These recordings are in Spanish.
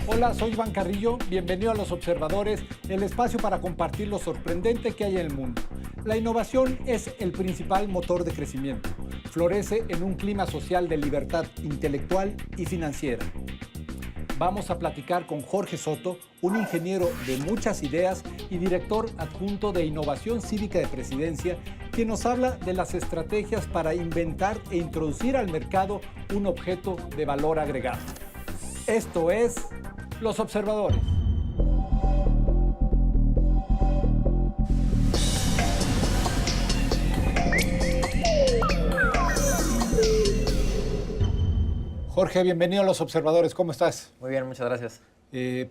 Hola, soy Iván Carrillo, bienvenido a Los Observadores, el espacio para compartir lo sorprendente que hay en el mundo. La innovación es el principal motor de crecimiento. Florece en un clima social de libertad intelectual y financiera. Vamos a platicar con Jorge Soto, un ingeniero de muchas ideas y director adjunto de Innovación Cívica de Presidencia, quien nos habla de las estrategias para inventar e introducir al mercado un objeto de valor agregado. Esto es Los Observadores. Jorge, bienvenido a Los Observadores. ¿Cómo estás? Muy bien, muchas gracias.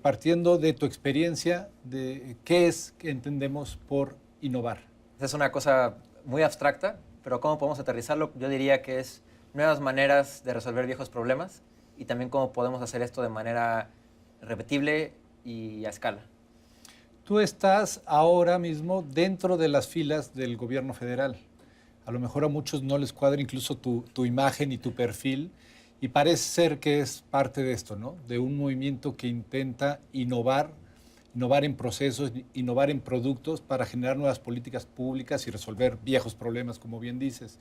Partiendo de tu experiencia, de ¿qué es que entendemos por innovar? Es una cosa muy abstracta, pero ¿cómo podemos aterrizarlo? Yo diría que es nuevas maneras de resolver viejos problemas y también cómo podemos hacer esto de manera repetible y a escala. Tú estás ahora mismo dentro de las filas del gobierno federal. A lo mejor a muchos no les cuadra incluso tu imagen y tu perfil, y parece ser que es parte de esto, ¿no? De un movimiento que intenta innovar en procesos, innovar en productos para generar nuevas políticas públicas y resolver viejos problemas, como bien dices.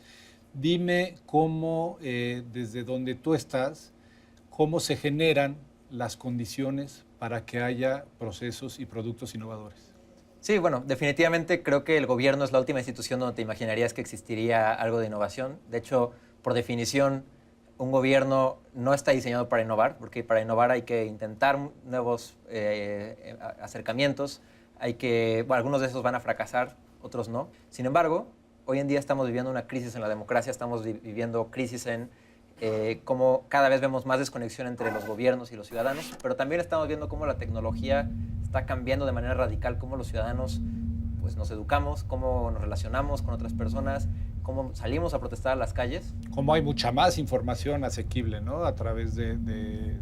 Dime cómo, desde donde tú estás, cómo se generan las condiciones para que haya procesos y productos innovadores. Sí, bueno, definitivamente creo que el gobierno es la última institución donde te imaginarías que existiría algo de innovación. De hecho, por definición, un gobierno no está diseñado para innovar, porque para innovar hay que intentar nuevos acercamientos, algunos de esos van a fracasar, otros no. Sin embargo, hoy en día estamos viviendo una crisis en la democracia, estamos viviendo crisis en cómo cada vez vemos más desconexión entre los gobiernos y los ciudadanos, pero también estamos viendo cómo la tecnología está cambiando de manera radical, cómo los ciudadanos pues, nos educamos, cómo nos relacionamos con otras personas, cómo salimos a protestar a las calles. Cómo hay mucha más información asequible, ¿no? A través de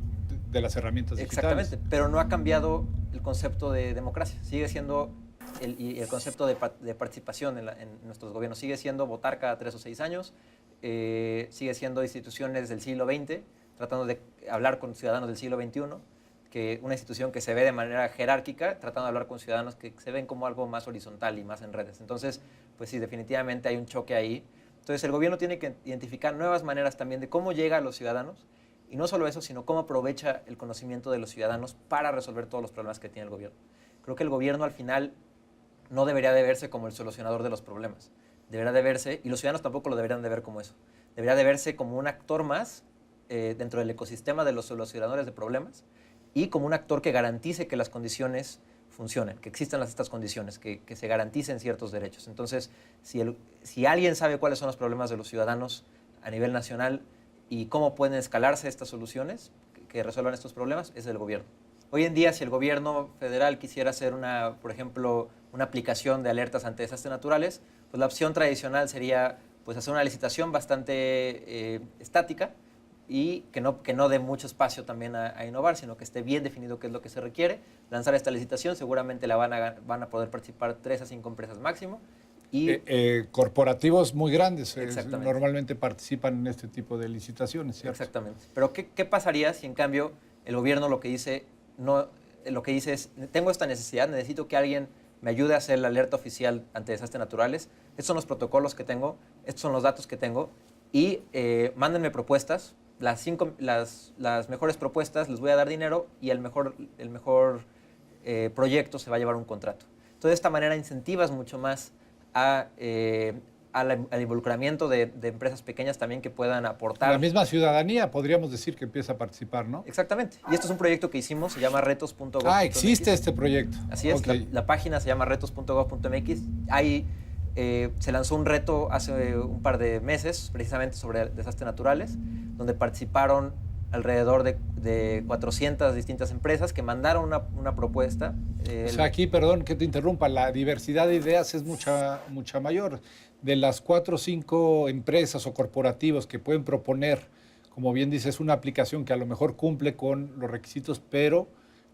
las herramientas digitales. Exactamente, pero no ha cambiado el concepto de democracia. Sigue siendo el concepto de participación en nuestros gobiernos. Sigue siendo votar cada 3 o 6 años. Sigue siendo instituciones del siglo XX, tratando de hablar con ciudadanos del siglo XXI, que una institución que se ve de manera jerárquica, tratando de hablar con ciudadanos que se ven como algo más horizontal y más en redes. Entonces, pues sí, definitivamente hay un choque ahí. Entonces, el gobierno tiene que identificar nuevas maneras también de cómo llega a los ciudadanos, y no solo eso, sino cómo aprovecha el conocimiento de los ciudadanos para resolver todos los problemas que tiene el gobierno. Creo que el gobierno al final no debería de verse como el solucionador de los problemas. Debería de verse, y los ciudadanos tampoco lo deberían de ver como eso, debería de verse como un actor más dentro del ecosistema de los solucionadores de problemas y como un actor que garantice que las condiciones funcionen, que existan estas condiciones, que se garanticen ciertos derechos. Entonces, si alguien sabe cuáles son los problemas de los ciudadanos a nivel nacional y cómo pueden escalarse estas soluciones que resuelvan estos problemas, es el gobierno. Hoy en día, si el gobierno federal quisiera hacer, por ejemplo, una aplicación de alertas ante desastres naturales, pues la opción tradicional sería pues, hacer una licitación bastante estática y que no dé mucho espacio también a innovar, sino que esté bien definido qué es lo que se requiere. Lanzar esta licitación, seguramente van a poder participar 3 a 5 empresas máximo. Y corporativos muy grandes normalmente participan en este tipo de licitaciones, ¿cierto? Exactamente. Pero ¿qué pasaría si en cambio el gobierno lo que dice es, tengo esta necesidad, necesito que alguien me ayude a hacer la alerta oficial ante desastres naturales, estos son los protocolos que tengo, estos son los datos que tengo, y mándenme propuestas, las mejores propuestas, les voy a dar dinero y el mejor proyecto se va a llevar un contrato. Entonces, de esta manera incentivas mucho más al involucramiento de empresas pequeñas también que puedan aportar. La misma ciudadanía, podríamos decir, que empieza a participar, ¿no? Exactamente. Y esto es un proyecto que hicimos, se llama retos.gov.mx. Ah, existe este proyecto. Así es, okay. La página se llama retos.gov.mx. Ahí se lanzó un reto hace un par de meses, precisamente sobre desastres naturales, donde participaron alrededor de 400 distintas empresas que mandaron una propuesta. O sea, aquí, perdón que te interrumpa, la diversidad de ideas es mucha mayor. De las 4 o 5 empresas o corporativos que pueden proponer, como bien dices, una aplicación que a lo mejor cumple con los requisitos, pero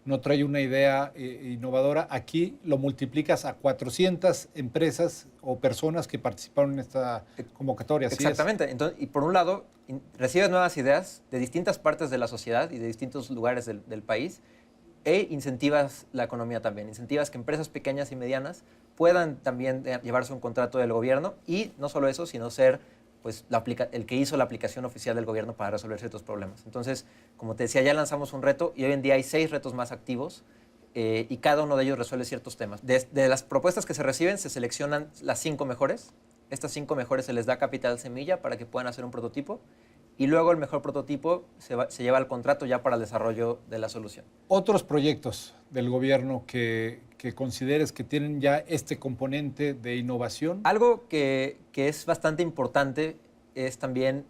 no trae una idea innovadora, aquí lo multiplicas a 400 empresas o personas que participaron en esta convocatoria. Exactamente. Entonces, y por un lado, recibes nuevas ideas de distintas partes de la sociedad y de distintos lugares del país e incentivas la economía también. Incentivas que empresas pequeñas y medianas puedan también llevarse un contrato del gobierno y no solo eso, sino ser pues, el que hizo la aplicación oficial del gobierno para resolver ciertos problemas. Entonces, como te decía, ya lanzamos un reto y hoy en día hay 6 retos más activos y cada uno de ellos resuelve ciertos temas. De las propuestas que se reciben, se seleccionan las 5 mejores. Estas 5 mejores se les da capital semilla para que puedan hacer un prototipo y luego el mejor prototipo se lleva al contrato ya para el desarrollo de la solución. Otros proyectos del gobierno que consideres que tienen ya este componente de innovación. Algo que es bastante importante es también,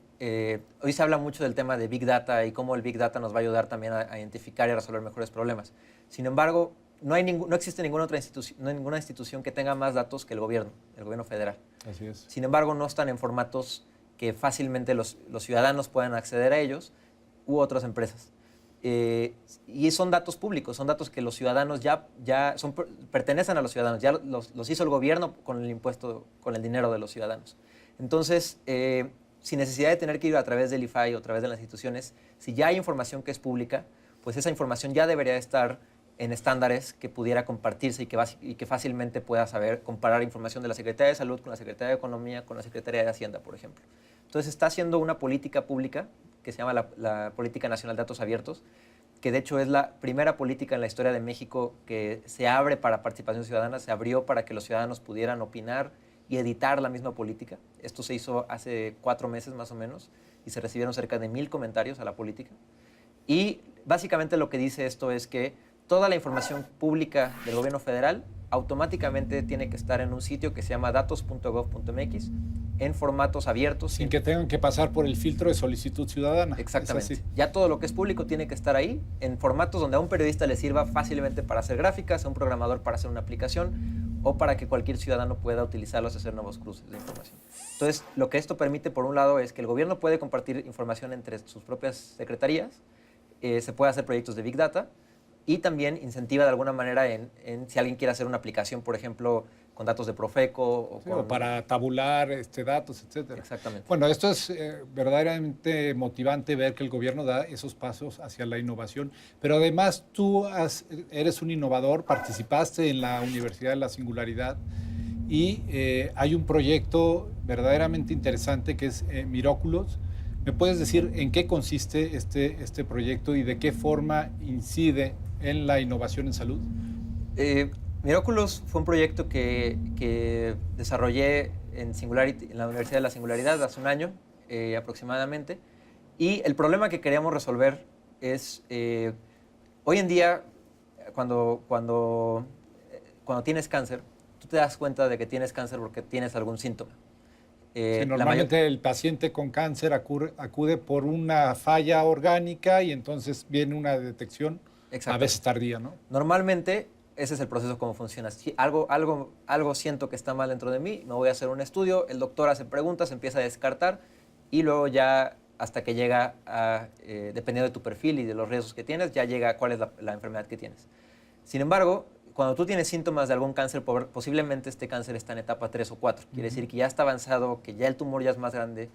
hoy se habla mucho del tema de Big Data y cómo el Big Data nos va a ayudar también a identificar y a resolver mejores problemas. Sin embargo, no existe ninguna institución que tenga más datos que el gobierno federal. Así es. Sin embargo, no están en formatos que fácilmente los ciudadanos puedan acceder a ellos u otras empresas. Y son datos públicos, son datos que los ciudadanos pertenecen a los ciudadanos, ya los hizo el gobierno con el impuesto, con el dinero de los ciudadanos. Entonces, sin necesidad de tener que ir a través del IFAI o a través de las instituciones, si ya hay información que es pública, pues esa información ya debería estar en estándares que pudiera compartirse y que fácilmente pueda saber comparar información de la Secretaría de Salud con la Secretaría de Economía, con la Secretaría de Hacienda, por ejemplo. Entonces, está haciendo una política pública que se llama la Política Nacional de Datos Abiertos, que de hecho es la primera política en la historia de México que se abre para participación ciudadana, se abrió para que los ciudadanos pudieran opinar y editar la misma política. Esto se hizo hace 4 meses más o menos y se recibieron cerca de 1000 comentarios a la política. Y básicamente lo que dice esto es que toda la información pública del gobierno federal automáticamente tiene que estar en un sitio que se llama datos.gov.mx en formatos abiertos. Sin que tengan que pasar por el filtro de solicitud ciudadana. Exactamente. Ya todo lo que es público tiene que estar ahí en formatos donde a un periodista le sirva fácilmente para hacer gráficas, a un programador para hacer una aplicación o para que cualquier ciudadano pueda utilizarlos y hacer nuevos cruces de información. Entonces, lo que esto permite, por un lado, es que el gobierno puede compartir información entre sus propias secretarías, se puede hacer proyectos de Big Data, y también incentiva de alguna manera en si alguien quiere hacer una aplicación, por ejemplo, con datos de Profeco. O para tabular datos, etcétera. Exactamente. Bueno, esto es verdaderamente motivante ver que el gobierno da esos pasos hacia la innovación, pero además tú eres un innovador, participaste en la Universidad de la Singularidad y hay un proyecto verdaderamente interesante que es Miraculous. ¿Me puedes decir en qué consiste este proyecto y de qué forma incide en la innovación en salud? Miraculous fue un proyecto que desarrollé en la Universidad de la Singularidad hace un año aproximadamente. Y el problema que queríamos resolver es, hoy en día, cuando tienes cáncer, tú te das cuenta de que tienes cáncer porque tienes algún síntoma. Sí, normalmente el paciente con cáncer acude por una falla orgánica y entonces viene una detección a veces tardía, ¿no? Normalmente ese es el proceso como funciona. Si algo siento que está mal dentro de mí, me voy a hacer un estudio, el doctor hace preguntas, empieza a descartar y luego ya hasta que llega dependiendo de tu perfil y de los riesgos que tienes, ya llega a cuál es la enfermedad que tienes. Sin embargo, cuando tú tienes síntomas de algún cáncer, posiblemente este cáncer está en etapa 3 o 4. Quiere decir que ya está avanzado, que ya el tumor ya es más grande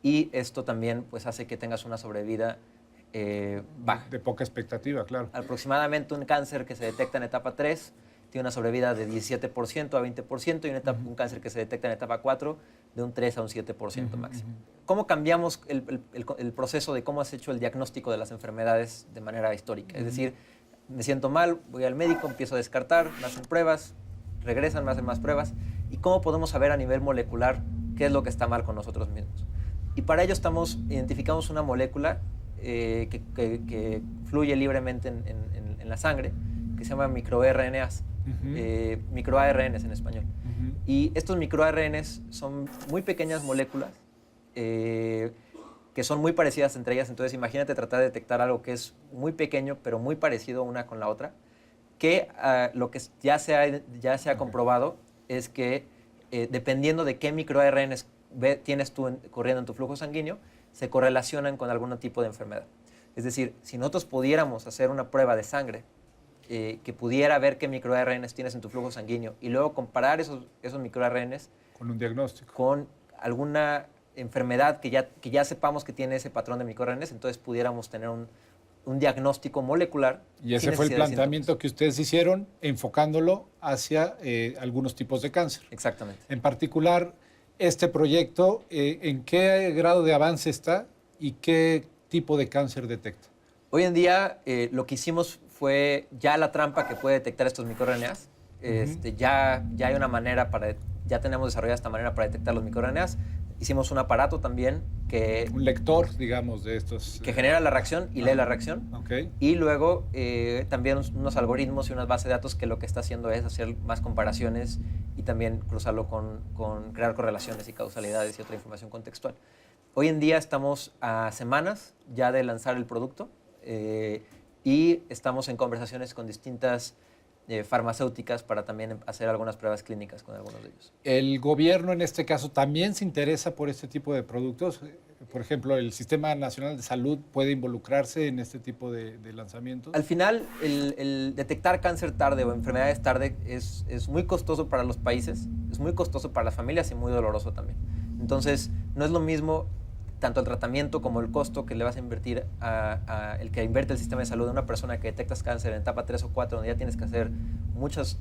y esto también pues, hace que tengas una sobrevida baja. De poca expectativa, claro. Aproximadamente un cáncer que se detecta en etapa 3 tiene una sobrevida de 17% a 20% y un cáncer que se detecta en etapa 4 de un 3 a un 7% máximo. ¿Cómo cambiamos el proceso de cómo has hecho el diagnóstico de las enfermedades de manera histórica? Es decir, me siento mal, voy al médico, empiezo a descartar, me hacen pruebas, regresan, me hacen más pruebas. ¿Y cómo podemos saber a nivel molecular qué es lo que está mal con nosotros mismos? Y para ello identificamos una molécula que fluye libremente en la sangre, que se llama microRNAs, microARNs en español. Y estos microARNs son muy pequeñas moléculas que son muy parecidas entre ellas. Entonces, imagínate tratar de detectar algo que es muy pequeño, pero muy parecido una con la otra, que lo que ya se ha comprobado es que dependiendo de qué microRNs tienes tú corriendo en tu flujo sanguíneo, se correlacionan con algún tipo de enfermedad. Es decir, si nosotros pudiéramos hacer una prueba de sangre que pudiera ver qué microARNs tienes en tu flujo sanguíneo y luego comparar esos microARNs Con un diagnóstico. con alguna enfermedad que ya sepamos que tiene ese patrón de microARNs, entonces pudiéramos tener un diagnóstico molecular. Y ese fue el planteamiento que ustedes hicieron, enfocándolo hacia algunos tipos de cáncer. Exactamente. En particular, este proyecto, ¿en qué grado de avance está y qué tipo de cáncer detecta? Hoy en día lo que hicimos fue ya la trampa que puede detectar estos microRNAs. Ya hay una manera ya tenemos desarrollada esta manera para detectar los microRNAs. Hicimos un aparato también que... Un lector, digamos, de estos... Que genera la reacción y lee la reacción. Okay. Y luego también unos algoritmos y unas bases de datos que lo que está haciendo es hacer más comparaciones y también cruzarlo con crear correlaciones y causalidades y otra información contextual. Hoy en día estamos a semanas ya de lanzar el producto y estamos en conversaciones con distintas farmacéuticas para también hacer algunas pruebas clínicas con algunos de ellos. ¿El gobierno en este caso también se interesa por este tipo de productos? Por ejemplo, ¿el Sistema Nacional de Salud puede involucrarse en este tipo de lanzamientos? Al final, el detectar cáncer tarde o enfermedades tarde es muy costoso para los países, es muy costoso para las familias y muy doloroso también. Entonces, no es lo mismo tanto el tratamiento como el costo que le vas a invertir el que invierte el sistema de salud a una persona que detectas cáncer en etapa 3 o 4, donde ya tienes que hacer muchos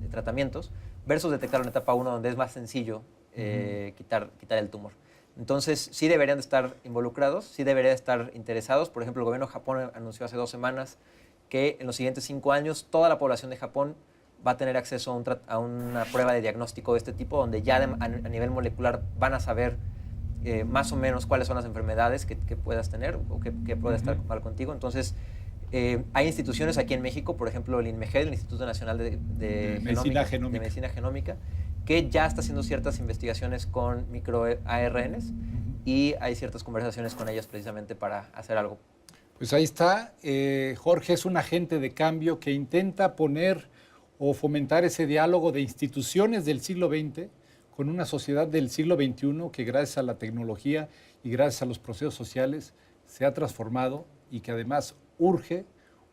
tratamientos, versus detectarlo en etapa 1, donde es más sencillo quitar el tumor. Entonces, sí deberían de estar involucrados, sí deberían de estar interesados. Por ejemplo, el gobierno de Japón anunció hace 2 semanas que en los siguientes 5 años toda la población de Japón va a tener acceso a una prueba de diagnóstico de este tipo, donde ya a nivel molecular van a saber más o menos cuáles son las enfermedades que puedas tener o que pueda estar mal contigo. Entonces, hay instituciones aquí en México, por ejemplo, el INMEGEL, el Instituto Nacional de Medicina Genómica, que ya está haciendo ciertas investigaciones con microARNs y hay ciertas conversaciones con ellas precisamente para hacer algo. Pues ahí está. Jorge es un agente de cambio que intenta poner o fomentar ese diálogo de instituciones del siglo XX con una sociedad del siglo XXI que gracias a la tecnología y gracias a los procesos sociales se ha transformado y que además urge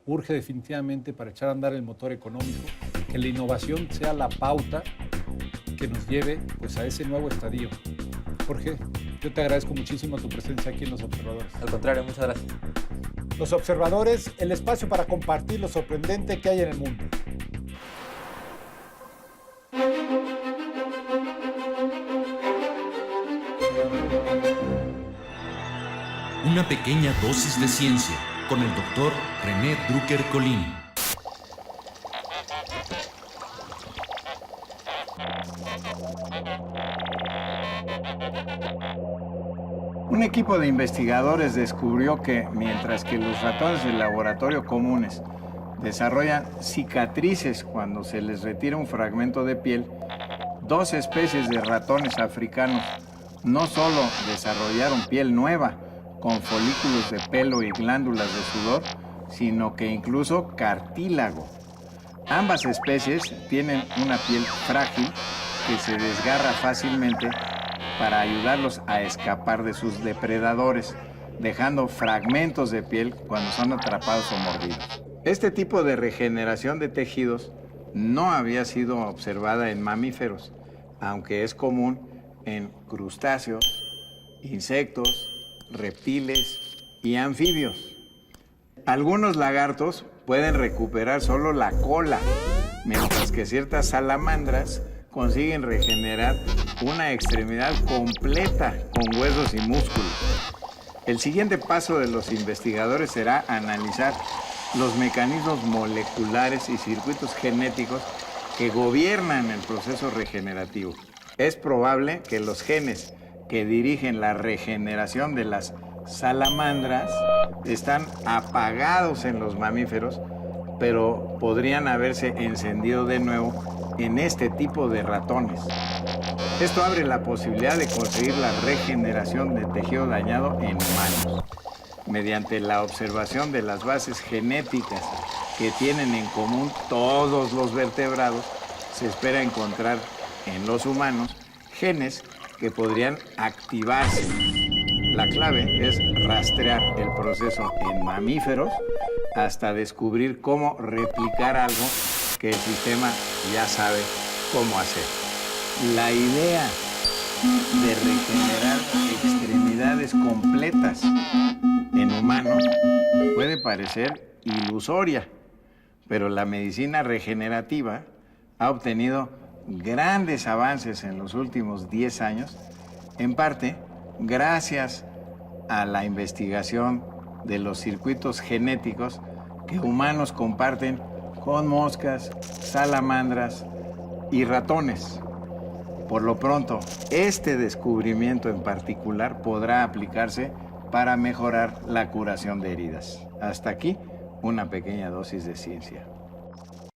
definitivamente para echar a andar el motor económico, que la innovación sea la pauta que nos lleve pues, a ese nuevo estadio. Jorge, yo te agradezco muchísimo tu presencia aquí en Los Observadores. Al contrario, muchas gracias. Los Observadores, el espacio para compartir lo sorprendente que hay en el mundo. Una pequeña dosis de ciencia con el Dr. René Drucker Colín. Un equipo de investigadores descubrió que mientras que los ratones de laboratorio comunes desarrollan cicatrices cuando se les retira un fragmento de piel, 2 especies de ratones africanos no solo desarrollaron piel nueva, con folículos de pelo y glándulas de sudor, sino que incluso cartílago. Ambas especies tienen una piel frágil que se desgarra fácilmente para ayudarlos a escapar de sus depredadores, dejando fragmentos de piel cuando son atrapados o mordidos. Este tipo de regeneración de tejidos no había sido observada en mamíferos, aunque es común en crustáceos, insectos, reptiles y anfibios. Algunos lagartos pueden recuperar solo la cola, mientras que ciertas salamandras consiguen regenerar una extremidad completa con huesos y músculos. El siguiente paso de los investigadores será analizar los mecanismos moleculares y circuitos genéticos que gobiernan el proceso regenerativo. Es probable que los genes que dirigen la regeneración de las salamandras están apagados en los mamíferos, pero podrían haberse encendido de nuevo en este tipo de ratones. Esto abre la posibilidad de conseguir la regeneración de tejido dañado en humanos. Mediante la observación de las bases genéticas que tienen en común todos los vertebrados, se espera encontrar en los humanos genes que podrían activarse La clave es rastrear el proceso en mamíferos hasta descubrir cómo replicar algo que el sistema ya sabe cómo hacer. La idea de regenerar extremidades completas en humanos puede parecer ilusoria, pero la medicina regenerativa ha obtenido grandes avances en los últimos 10 años, en parte gracias a la investigación de los circuitos genéticos que humanos comparten con moscas, salamandras y ratones. Por lo pronto, este descubrimiento en particular podrá aplicarse para mejorar la curación de heridas. Hasta aquí, una pequeña dosis de ciencia.